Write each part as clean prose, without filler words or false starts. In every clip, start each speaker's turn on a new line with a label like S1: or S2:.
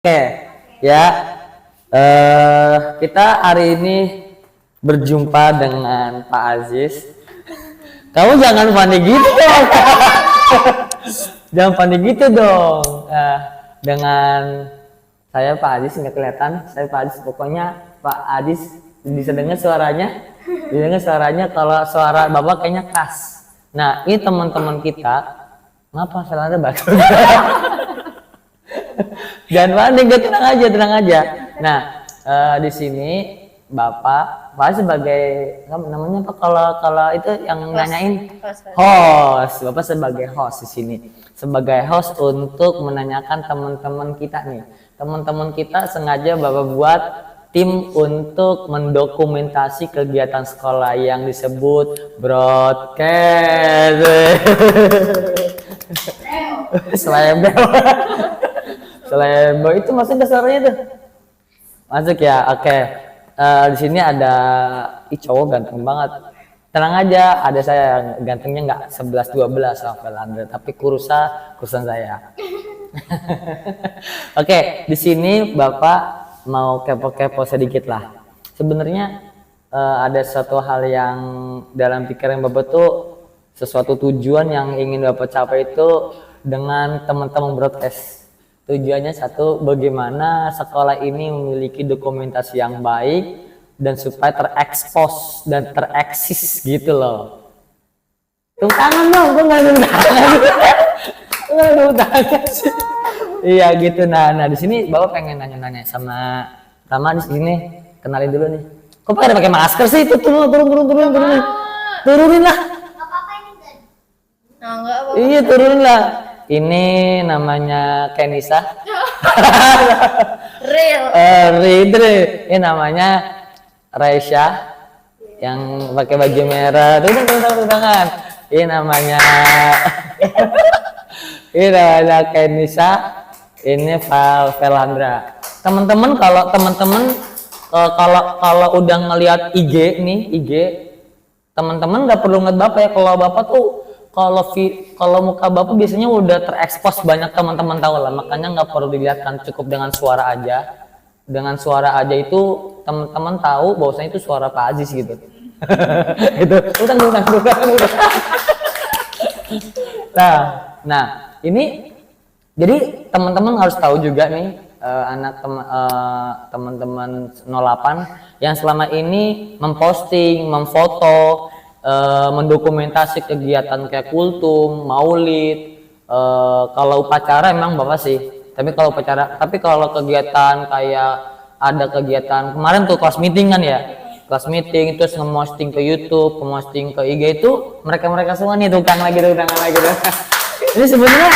S1: Oke, ya. Kita hari ini berjumpa dengan Pak Aziz. Kamu jangan panik gitu dong. Jangan panik gitu dong. Dengan saya Pak Aziz nggak kelihatan. Saya Pak Aziz, pokoknya Pak Aziz bisa dengar suaranya. Didengar suaranya. Kalau suara Bapak kayaknya khas. Nah, ini teman-teman kita. Kenapa Felanda batuk? Jangan panik, tenang aja. Nah, di sini Bapak sebagai namanya apa kalau itu yang host, nanyain host. Bapak sebagai host di sini. Sebagai host untuk menanyakan teman-teman kita nih. Teman-teman kita sengaja Bapak buat tim untuk mendokumentasi kegiatan sekolah yang disebut broadcast. Selebel itu masuk ke suaranya tuh. Masuk ya, oke. Di sini ada cowok ganteng banget. Tenang aja, ada saya yang gantengnya nggak 11-12 Rafael Andre, tapi kurusan saya. Oke, di sini Bapak mau kepo-kepo sedikit lah. Sebenarnya ada suatu hal yang dalam pikiran Bapak tuh, sesuatu tujuan yang ingin Bapak capai itu dengan teman-teman broadcast. Tujuannya satu, bagaimana sekolah ini memiliki dokumentasi yang baik dan supaya terekspos dan tereksis gitu loh. Tepuk tangan dong, gue nggak ada tangan sih. Iya gitu. Nah di sini Bapak pengen nanya-nanya sama di sini, kenalin dulu nih. Kok pakai masker sih? Itu turunin lah. Iya turunin lah. Ini namanya Kenisa. Real. Ini namanya Raisya yang pakai baju merah. Tepuk tangan. Ini namanya Kenisa. Ini Felandra. Teman-teman kalau udah ngelihat IG teman-teman nggak perlu ngeliat Bapak ya. Kalau Bapak tuh kalau muka Bapak biasanya udah terekspos, banyak teman-teman tahu lah, makanya nggak perlu dilihatkan, cukup dengan suara aja. Dengan suara aja itu teman-teman tahu bahwasanya itu suara Pak Aziz gitu. Itu utang. Nah ini jadi teman-teman harus tahu juga nih, teman-teman 08 yang selama ini memposting, memfoto, mendokumentasi kegiatan kayak kultum, maulid, kalau upacara emang Bapak sih. Tapi kalau kegiatan kayak ada kegiatan kemarin tuh kelas meeting kan ya, kelas meeting terus nge-posting ke YouTube, nge-posting ke IG itu mereka semua nih tukang lagi. Ini sebenarnya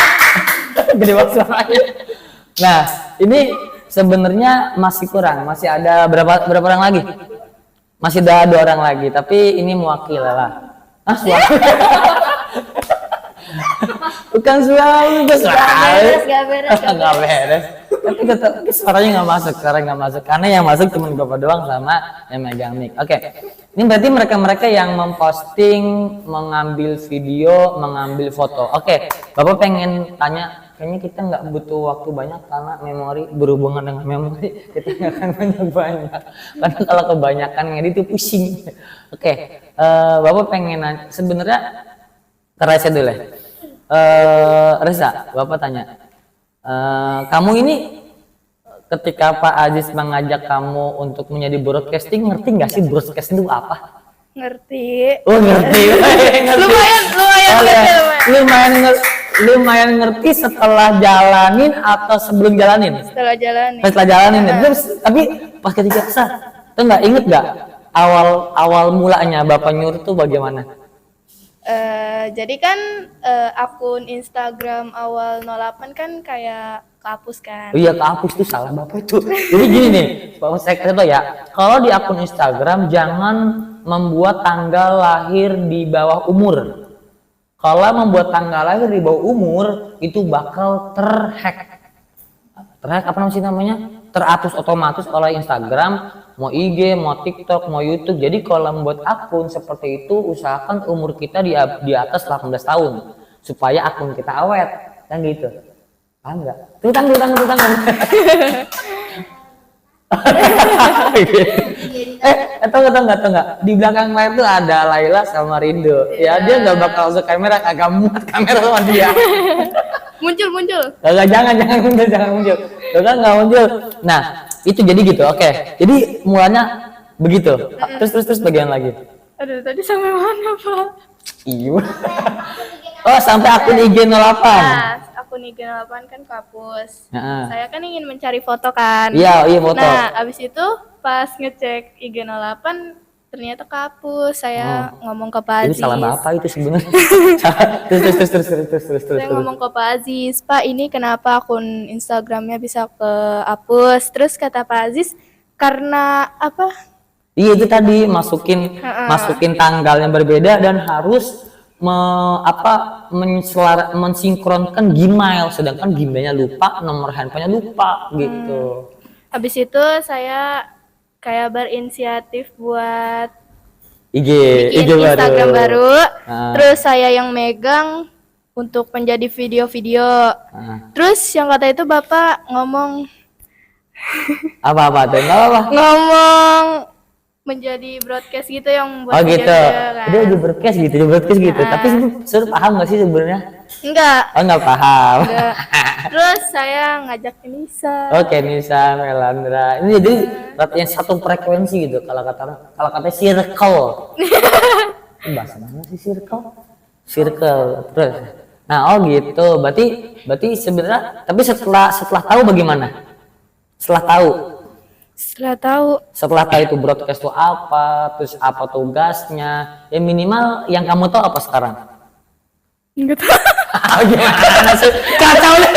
S1: gede banget suaranya. Nah ini sebenarnya masih kurang, masih ada berapa orang lagi? Masih ada 2 orang lagi, tapi ini mewakili lah. Suami. Bukan suami, itu Gak beres. Tapi tetap suaranya nggak masuk, karena yang masuk cuma Bapak doang sama yang megang mic. Oke. Ini berarti mereka yang memposting, mengambil video, mengambil foto. Oke. Bapak pengen tanya. Kayaknya kita nggak butuh waktu banyak karena memori, berhubungan dengan memori kita nggak akan banyak karena kalau kebanyakan ngedit itu pusing. Oke. Bapak pengen nanya, sebenarnya Reza dulu ya. Reza, Bapak tanya, kamu ini ketika Pak Aziz mengajak kamu untuk menjadi broadcasting, ngerti nggak sih broadcast itu apa?
S2: Ngerti.
S1: Oh ngerti. Lumayan ngerti setelah jalanin atau sebelum jalanin?
S2: Setelah jalanin.
S1: Setelah jalanin. Tapi pas ketika itu nggak inget nggak awal mulanya Bapak nyuruh tuh bagaimana?
S2: Jadi kan akun Instagram awal 08 kan kayak kehapus kan.
S1: Iya kehapus tuh salah Bapak itu. Jadi gini nih, Bapak saya kata ya, kalau di akun Instagram jangan membuat tanggal lahir di bawah umur. Kalau membuat tanggal lahir di bawah umur itu bakal terhack apa namanya? Terhapus otomatis oleh Instagram, mau IG, mau TikTok, mau YouTube. Jadi kalau membuat akun seperti itu usahakan umur kita di atas 18 tahun supaya akun kita awet, kan gitu. Paham nggak? Tutang. Tahu nggak? Di belakang layar tuh ada Laila sama Rindo. Ya dia nggak bakal masuk kamera, agak muat kamera sama dia.
S2: Muncul.
S1: Gak, jangan muncul. Kan nggak muncul. Nah, itu jadi gitu. Oke. Jadi mulanya begitu. Terus bagian lagi.
S2: Aduh, tadi sampai mana, Pak?
S1: Iya. Oh, sampai akun IG 08.
S2: Nah, akun IG 08 kan kapus.
S1: Nah.
S2: Saya kan ingin mencari foto kan.
S1: Iya foto.
S2: Nah, abis itu pas ngecek IG 08 ternyata kapus. Saya ngomong ke Pak
S1: Ini
S2: Aziz.
S1: salah bapak itu sebenarnya. terus.
S2: Saya ngomong ke Pak Aziz, Pak ini kenapa akun Instagramnya bisa kehapus? Terus kata Pak Aziz, karena apa?
S1: Iya itu tadi masukin tanggal yang berbeda dan harus mensinkronkan Gmail, sedangkan Gmailnya lupa, nomor handphonenya lupa gitu.
S2: Habis itu saya kayak berinisiatif buat
S1: IG
S2: Instagram baru. Terus saya yang megang untuk menjadi video-video. Terus yang kata itu Bapak ngomong
S1: apa tuh? Enggak apa.
S2: Ngomong menjadi broadcast gitu yang buat
S1: gitu.
S2: kan.
S1: Dia udah broadcast gitu. Tapi sudah paham nggak sih sebenarnya?
S2: Enggak.
S1: Oh, enggak paham.
S2: Enggak. Terus saya ngajak Nisa.
S1: Oke, Nisa, Melandra. Ini jadi yang satu frekuensi gitu. Kalau kata circle. Bahasa mana sih circle? Terus. Nah, gitu. Berarti sebenarnya tapi setelah tahu bagaimana? Setelah tahu itu broadcast itu apa, terus apa tugasnya, ya minimal yang kamu tahu apa sekarang?
S2: Enggak tahu.
S1: Gimana sih? Kacau deh.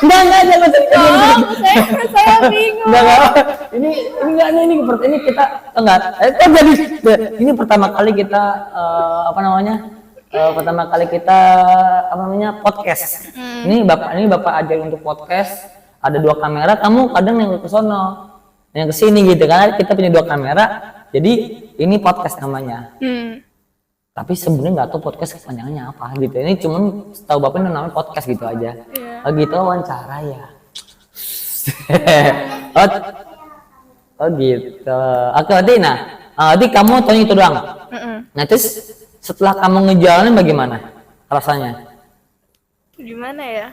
S1: Enggak,
S2: Saya bingung.
S1: Ini kita enggak. Jadi ini pertama kali kita podcast. Ini Bapak ajar untuk podcast. Ada 2 kamera, kamu kadang yang ke sono, yang ke sini gitu kan. Kita punya 2 kamera. Jadi ini podcast namanya. Tapi sebenarnya nggak tahu podcast kepanjangannya apa gitu. Ini cuman tahu Bapak namanya podcast gitu aja. Oh gitu, wawancara ya. Oh gitu. Oke, berarti kamu tahu itu doang. Nah terus setelah kamu ngejalanin bagaimana rasanya?
S2: Gimana ya?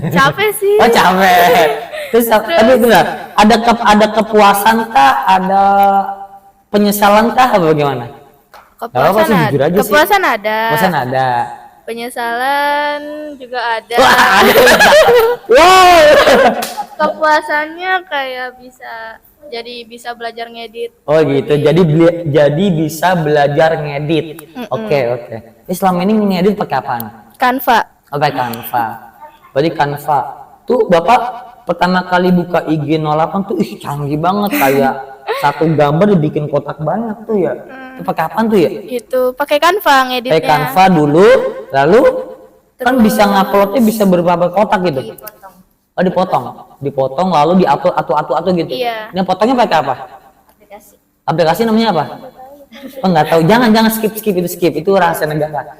S2: Capek sih.
S1: Oh capek. Terus tapi benar. Ada kepuasan kah? Ada penyesalan kah? Apa bagaimana?
S2: Kepuasan ada. Penyesalan juga ada. Wow. Kepuasannya kayak bisa belajar ngedit.
S1: Oh gitu. Jadi bisa belajar ngedit. Oke. Selama ini ngedit pakai apaan?
S2: Canva.
S1: Pakai Canva. Berarti Canva. Tuh Bapak pertama kali buka IG 08 tuh canggih banget, kayak satu gambar dibikin kotak banyak tuh ya. Itu pakai apaan tuh ya?
S2: Itu pakai Canva ngeditnya.
S1: Pakai Canva dulu, lalu kan bisa nguploadnya bisa beberapa kotak gitu. Dipotong lalu diupload atu gitu.
S2: Iya.
S1: Ini potongnya pakai apa? Aplikasi namanya apa? Oh nggak tahu, jangan skip itu rahasia negara.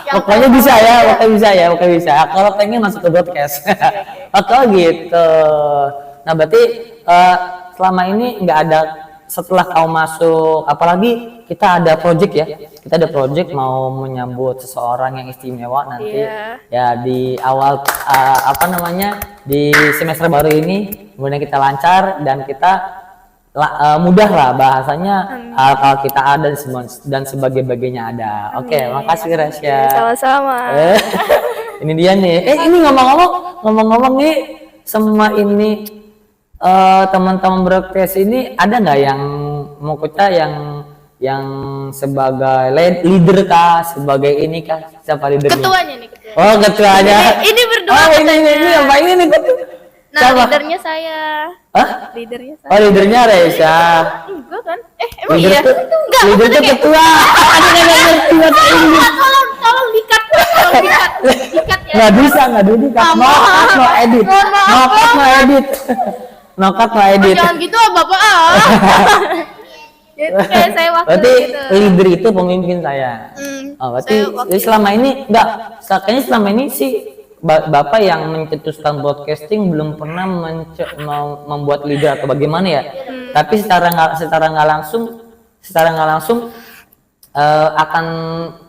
S1: Pokoknya bisa ya. Kalau pengen masuk ke broadcast. Oke gitu. Nah berarti selama ini nggak ada, setelah kau masuk, apalagi kita ada project mau menyambut seseorang yang istimewa nanti. Ya di awal di semester baru ini, kemudian kita lancar dan kita mudah lah bahasanya, kalau kita ada dan sebagai-bagainya ada. Oke, makasih Rasya.
S2: Sama-sama.
S1: Ini dia nih. Ini ngomong-ngomong nih, semua ini teman-teman broadcast ini ada nggak yang mau kita yang sebagai leader kah, sebagai ini kah? Siapa leadernya?
S2: Ketuanya nih.
S1: Oh ketuanya.
S2: Ini berdua.
S1: Oh ini apa ini nih?
S2: Nah, leadernya saya.
S1: Hah?
S2: Leadernya saya.
S1: Oh, leadernya Reza.
S2: Enggak kan? Emang iya?
S1: Enggak. Leader itu ketua.
S2: Tolong dikat ya.
S1: Enggak bisa dikat. No edit. No edit.
S2: Jangan gitu Bapak. Itu kayak saya waktu
S1: berarti
S2: gitu.
S1: leader itu pemimpin saya. Berarti
S2: saya wakil.
S1: selama ini kayaknya selama ini sih Bapak yang mencetuskan broadcasting belum pernah membuat leader atau bagaimana ya. Tapi secara nggak langsung akan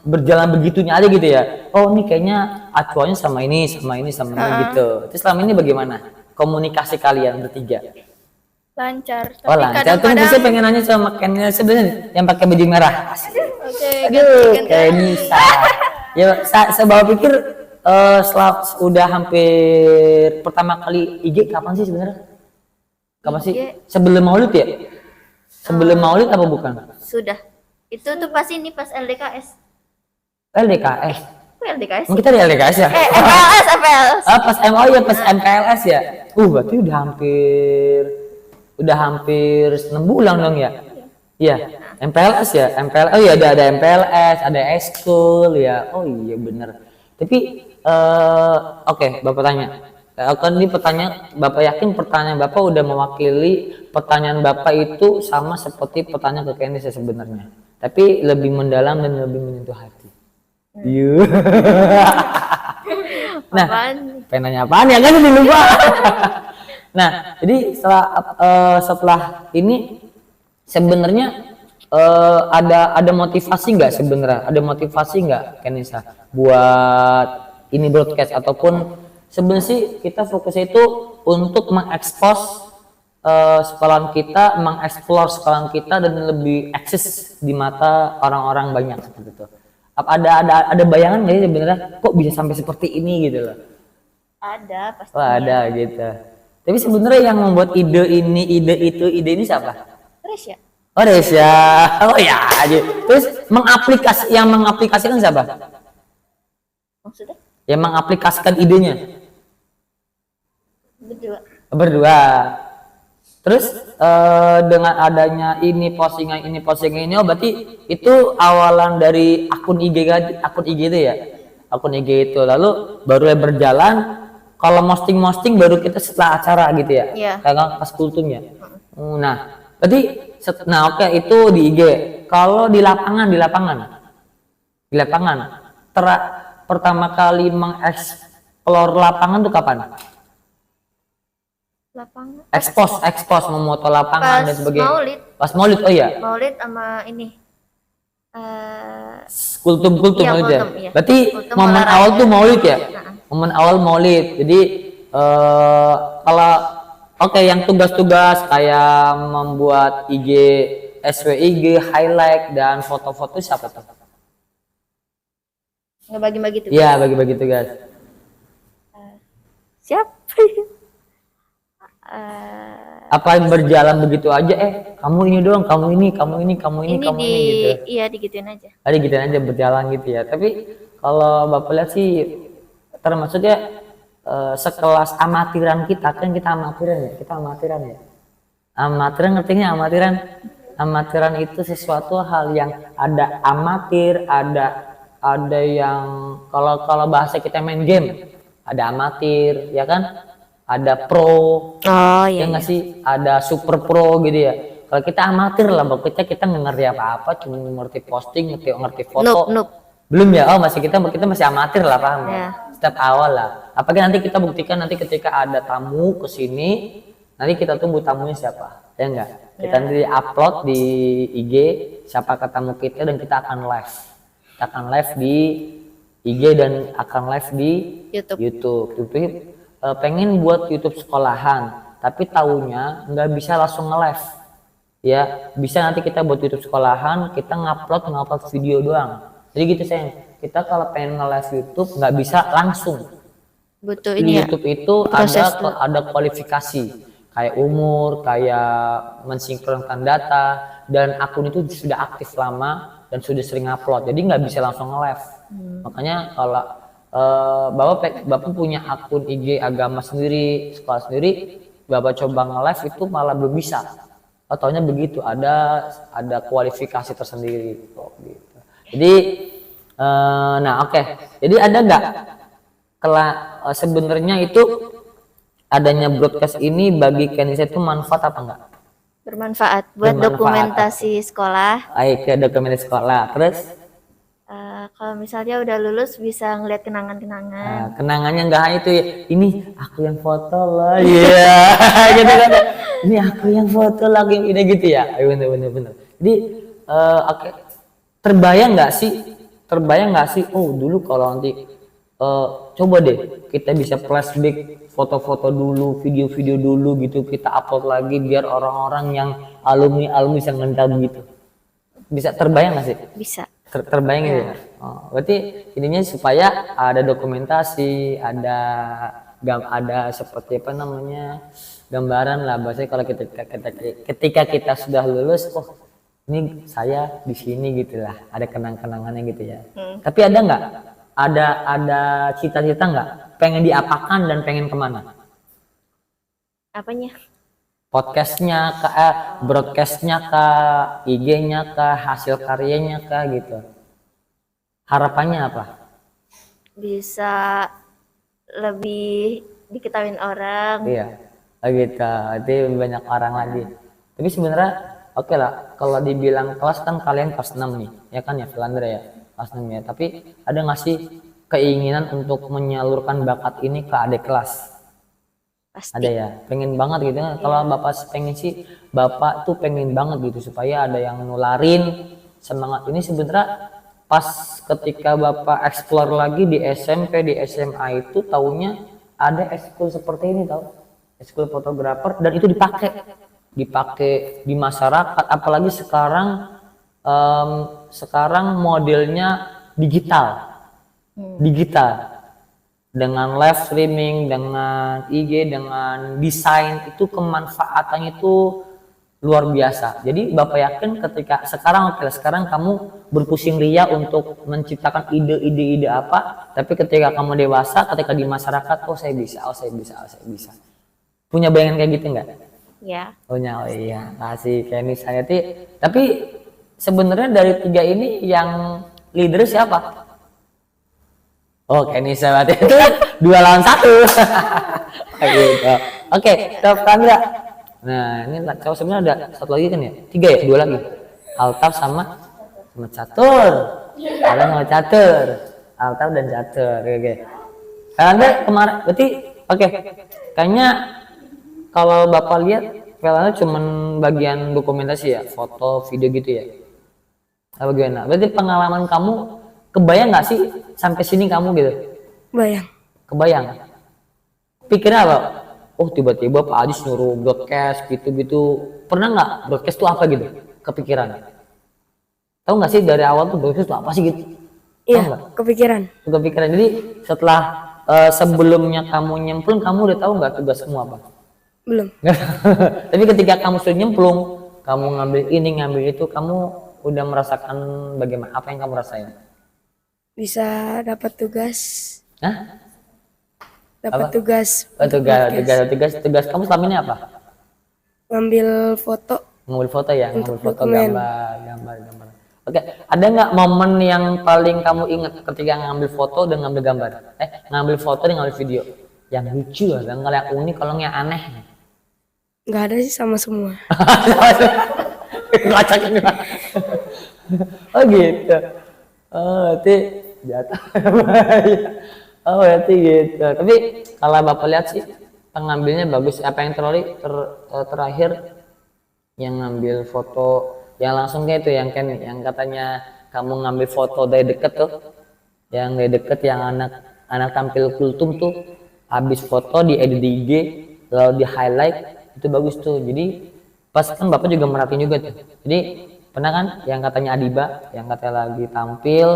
S1: berjalan begitunya aja gitu ya. Oh ini kayaknya acuannya sama ini gitu. Terus selama ini bagaimana komunikasi kalian bertiga?
S2: Lancar.
S1: Oh
S2: Tapi
S1: lancar. Terus saya pengen nanya sama Kennya sebenarnya yang pakai baju merah.
S2: Oke,
S1: Aduh,
S2: ganti.
S1: kayak Nisa. Ya, saya bawa pikir udah hampir pertama kali IG kapan sih sebenarnya? Kapan sih? Sebelum Maulid ya? Sebelum Maulid apa bukan?
S3: Sudah. Itu tuh pas ini pas LDKS.
S1: LDKS.
S3: Kok LDKS?
S1: Emang kita di LDKS ya?
S3: FLS.
S1: Pas pas MPLS ya. Berarti udah hampir 6 bulan dong ya? Iya. MPLS ya? MPLS. Oh iya ada MPLS, ada ekskul ya. Oh iya bener. Tapi oke, Bapak tanya. Kan ini pertanyaan, Bapak yakin pertanyaan Bapak udah mewakili pertanyaan Bapak itu sama seperti pertanyaan ke Kenny sebenarnya. Tapi lebih mendalam dan lebih menyentuh hati. Nah, pengen nanya apaan ya kan jadi lupa. Nah, jadi setelah ini sebenarnya ada motivasi nggak sebenarnya? Ada motivasi nggak Kenisa buat ini broadcast ataupun sebenarnya sih kita fokusnya itu untuk mengekspos sekolahan kita, mengeksplor sekolahan kita dan lebih eksis di mata orang-orang banyak seperti itu. Apa ada bayangan nggak sih sebenarnya kok bisa sampai seperti ini gitu loh?
S3: Ada pasti.
S1: Oh, ada gitu. Tapi sebenarnya yang membuat ide ini siapa?
S3: Resya.
S1: Oh Resya. Oh ya. Terus yang mengaplikasikan siapa?
S3: Maksudnya?
S1: Yang mengaplikasikan idenya? Berdua. Terus dengan adanya ini postingan ini, oh berarti itu awalan dari akun IG itu ya? Akun IG itu lalu baru berjalan. Kalau posting baru kita setelah acara gitu ya?
S3: Iya.
S1: Kayak pas kultumnya. Nah, berarti oke, itu di IG. Kalau di lapangan pertama kali mengeksplor lapangan tuh kapan?
S3: Lapangan.
S1: Ekspos memoto lapangan dan sebagainya.
S3: Maulid.
S1: Pas Maulid, oh iya.
S3: Maulid sama ini.
S1: Kultum
S3: Iya,
S1: Maulid ya.
S3: kultum, iya.
S1: Berarti
S3: Kultum
S1: momen
S3: olahraga.
S1: awal tuh Maulid ya.
S3: Nah.
S1: Momen awal Maulid. Jadi kalau yang tugas-tugas kayak membuat IG, SWIG, highlight dan foto-foto siapa tuh?
S3: Ngebagi-bagi tuh.
S1: Iya, bagi-bagi tugas.
S3: Siapa?
S1: Apa berjalan begitu aja? Kamu ini doang, kamu ini gitu.
S3: Iya, digituin aja.
S1: Ada gitu aja berjalan gitu ya. Tapi kalau Bapak lihat sih termasuknya sekelas amatiran kita, kan kita amatiran ya. Amatiran ngertinya amatiran? Amatiran itu sesuatu hal yang ada amatir, ada yang kalau bahasa kita main game, ada amatir, ya kan? Ada pro,
S3: Oh
S1: ya nggak sih? Ada super pro gitu ya. Kalau kita amatir lah, kita nggak ngerti apa-apa, cuma ngerti posting, ngerti foto.
S3: Noob.
S1: Belum ya? Oh kita masih amatir lah, paham?
S3: Ya.
S1: Step awal lah. Apalagi nanti kita buktikan nanti ketika ada tamu kesini, nanti kita tunggu tamunya siapa, ya enggak? Kita nanti upload di IG siapa tamu kita dan kita akan live. Kita akan live di IG dan akan live di YouTube. Pengen buat YouTube sekolahan, tapi taunya nggak bisa langsung nge-live. Ya, bisa nanti kita buat YouTube sekolahan, kita ngupload video doang. Jadi gitu sayang. Kita kalau pengen nge-live YouTube nggak bisa langsung.
S3: Butuh
S1: Di
S3: ini ya.
S1: YouTube itu ada kualifikasi, kayak umur, kayak mensinkronkan data, dan akun itu sudah aktif lama dan sudah sering upload. Jadi nggak bisa langsung nge-live. Makanya kalau Bapak punya akun IG agama sendiri, sekolah sendiri, Bapak coba nge-live itu malah belum bisa. Ataunya begitu, ada kualifikasi tersendiri kok gitu. Jadi Jadi ada nggak sebenarnya itu adanya broadcast ini bagi Kenisa itu manfaat apa enggak?
S2: Bermanfaat buat
S1: Bermanfaat.
S2: dokumentasi sekolah.
S1: Baik, ke dokumentasi sekolah. Terus
S2: Kalau misalnya udah lulus bisa ngeliat kenangan-kenangan.
S1: kenangannya nggak hanya itu ya, ini aku yang foto loh, iya, gitu kan. Ini aku yang foto lagi, ini gitu ya. Bener. Jadi oke. Terbayang nggak sih? Oh dulu kalau nanti coba deh kita bisa flashback foto-foto dulu, video-video dulu gitu, kita upload lagi biar orang-orang yang alumni bisa ngendal gitu. Bisa terbayang nggak sih?
S2: Bisa.
S1: Terbayang gitu ya. Oh, berarti intinya supaya ada dokumentasi, ada seperti apa namanya, gambaran lah bahasanya kalau ketika kita sudah lulus, oh ini saya di sini gitulah, ada kenang-kenangannya gitu ya. Tapi ada nggak? Ada cita-cita nggak? Pengen diapakan dan pengen kemana?
S2: Apanya?
S1: Podcastnya broadcastnya IG-nya hasil karyanya gitu. Harapannya apa?
S2: Bisa lebih diketahui orang.
S1: Iya, gitu. Itu banyak orang lagi. Tapi sebenarnya oke lah, kalau dibilang kelas kan kalian kelas 6 nih, ya kan ya Philandra ya, kelas 6 ya. Tapi ada nggak sih keinginan untuk menyalurkan bakat ini ke adik kelas?
S2: Pasti.
S1: Ada ya, pengen banget gitu. Kalau bapak pengen sih, bapak tuh pengen banget gitu supaya ada yang nularin semangat ini. Sebenarnya pas ketika bapak explore lagi di SMP, di SMA itu taunya ada ekskul seperti ini, tahu? Ekskul fotografer, dan itu dipakai di masyarakat. Apalagi sekarang modelnya digital dengan live streaming, dengan IG, dengan desain, itu kemanfaatannya itu luar biasa. Jadi bapak yakin ketika sekarang kamu berpusing ria untuk menciptakan ide apa, tapi ketika kamu dewasa, ketika di masyarakat, oh saya bisa. Punya bayangan kayak gitu nggak?
S2: Ya.
S1: Punya. Oh iya, kasih Kenny saya. Tapi sebenarnya dari tiga ini yang leader siapa? Oh, Kenny saya berarti itu 2 lawan 1. Gitu. Oke, Top Chandra. Nah, ini cowok sebenarnya ada satu lagi kan ya? 3 ya? 2 lagi. Altaf sama Catur. Ada sama Catur. Altaf dan Catur. Oke. Anda kemarin berarti oke. Kayaknya kalau Bapak lihat filenya cuman bagian dokumentasi ya, foto, video gitu ya. Apa gimana? Berarti pengalaman kamu kebayang nggak sih sampai sini kamu gitu? Kebayang. Pikirnya apa? Oh tiba-tiba Pak Adis nyuruh broadcast gitu-gitu. Pernah nggak broadcast itu apa gitu? Kepikiran? Tahu nggak sih dari awal tuh broadcast itu apa sih gitu?
S3: Iya, kepikiran.
S1: Jadi setelah sebelumnya kamu nyemplung, kamu udah tahu nggak tugas kamu apa?
S3: Belum.
S1: Tapi ketika kamu sudah nyemplung, kamu ngambil ini ngambil itu, kamu udah merasakan bagaimana? Apa yang kamu rasain?
S3: Bisa dapat tugas.
S1: Hah?
S3: Dapat tugas.
S1: Tugas kamu selama ini apa?
S3: Ngambil foto.
S1: Ngambil foto ya, ngambil
S3: Untuk
S1: foto,
S3: dokumen.
S1: gambar. Oke, ada nggak momen yang paling kamu ingat ketika ngambil foto dan ngambil gambar? Ngambil foto dan ngambil video? Yang lucu lah, yang unik, kalau yang aneh.
S3: Nggak ada sih, sama semua.
S1: Ngacak ini. Oh gitu. Oh berarti jatuh. Oh berarti gitu. Tapi kalau Bapak lihat sih pengambilnya bagus. Apa yang terakhir yang ngambil foto yang langsung kayak itu yang kan yang katanya kamu ngambil foto dari deket tuh, yang dari deket yang anak tampil kultum tuh, habis foto di edit di IG lalu di highlight, itu bagus tuh. Jadi pas kan Bapak juga merhatiin juga tuh. Jadi pernah kan yang katanya Adiba yang katanya lagi tampil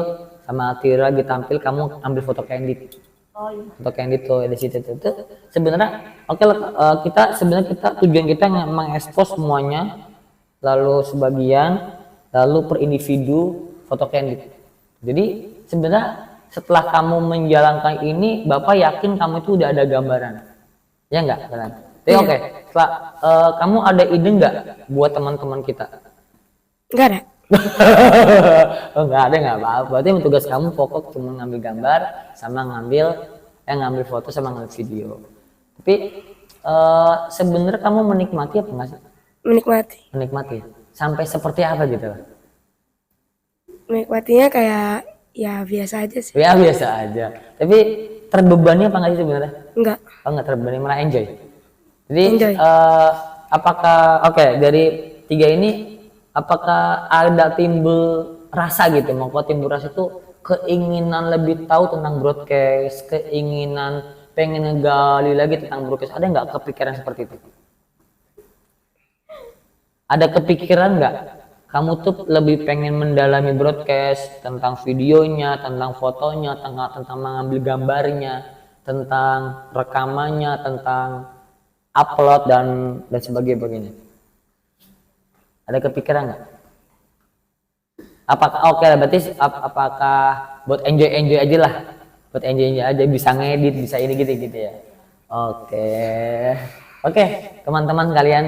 S1: sama Atira lagi tampil, kamu ambil foto candid. Oh iya. Foto candid tuh di situ tuh. Sebenarnya oke lah, kita tujuan kita mengekspos semuanya, lalu sebagian, lalu per individu foto candid. Jadi sebenarnya setelah kamu menjalankan ini, Bapak yakin kamu itu udah ada gambaran, ya enggak? Jadi oke, setelah kamu ada ide nggak buat teman-teman kita?
S3: Nggak ada.
S1: Oh nggak ada, nggak apa-apa. Berarti tugas kamu pokok cuma ngambil gambar sama ngambil foto sama ngambil video. Tapi sebenarnya kamu menikmati apa nggak sih?
S3: menikmati.
S1: Menikmati. Sampai seperti apa gitu?
S3: Menikmatinya kayak ya biasa aja sih.
S1: Ya biasa aja. Tapi terbebani apa nggak sih sebenarnya?
S3: Enggak.
S1: Oh nggak terbebani, malah enjoy. Jadi
S3: Enjoy.
S1: apakah oke dari 3 ini apakah ada timbul rasa gitu? Mau timbul rasa itu keinginan lebih tahu tentang broadcast, keinginan pengen ngegali lagi tentang broadcast. Ada nggak kepikiran seperti itu? Ada kepikiran nggak? Kamu tuh lebih pengen mendalami broadcast tentang videonya, tentang fotonya, tentang mengambil gambarnya, tentang rekamannya, tentang upload dan sebagainya. Ada kepikiran nggak? Apakah oke berarti apakah buat enjoy aja lah, buat enjoy aja bisa ngedit bisa ini gitu ya. Oke teman-teman kalian,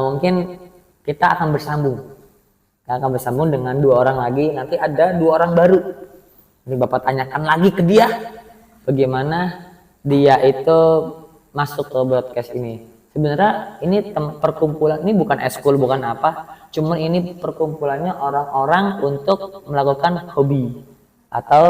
S1: mungkin kita akan bersambung dengan 2 orang lagi. Nanti ada 2 orang baru. Ini Bapak tanyakan lagi ke dia bagaimana dia itu masuk ke broadcast ini. Sebenarnya ini perkumpulan, ini bukan eskul, bukan apa, cuman ini perkumpulannya orang-orang untuk melakukan hobi atau